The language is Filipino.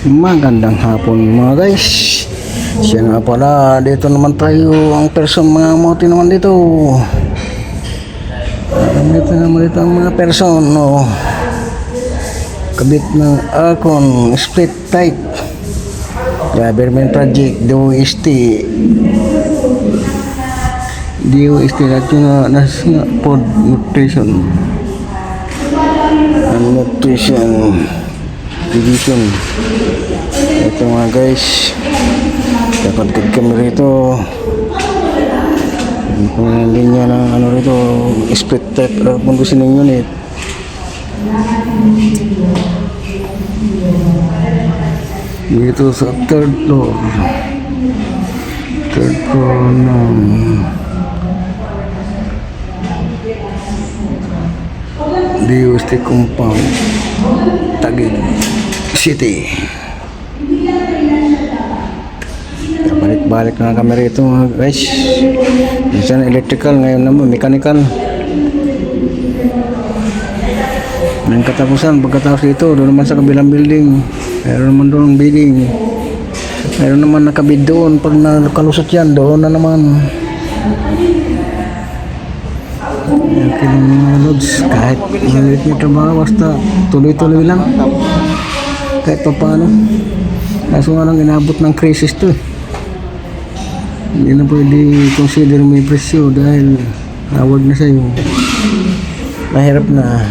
Magandang hapon mga guys. Siya nga pala, dito naman tayo ang person mga moti naman dito. Dito naman dito ang mga person, no. Kabit ng aircon, split type. Government project, DOST. DOST National Food Nutrition and Nutrition Division. Ito mga guys, kapatid kami rito. Ang linya ng ano rito, split type conditioning unit. Dito sa third floor ng DOST compound, Taguig City. Balik-balik na kami rito mga guys. Minsan electrical, ngayon naman mechanical. Ang katapusan, pagkatapos dito, doon naman sa kabilang building. Mayroon naman doon ang bidding. Mayroon naman nakabid doon. Pag nakalusot yan, doon na naman. Okay lang mga lods. Kahit maliit na trabaho, basta tuloy-tuloy lang. Kahit pa paano. Kaso nga lang inabot ng crisis to eh. Hindi na pwede consider may presyo dahil award na sa'yo. Mahirap na.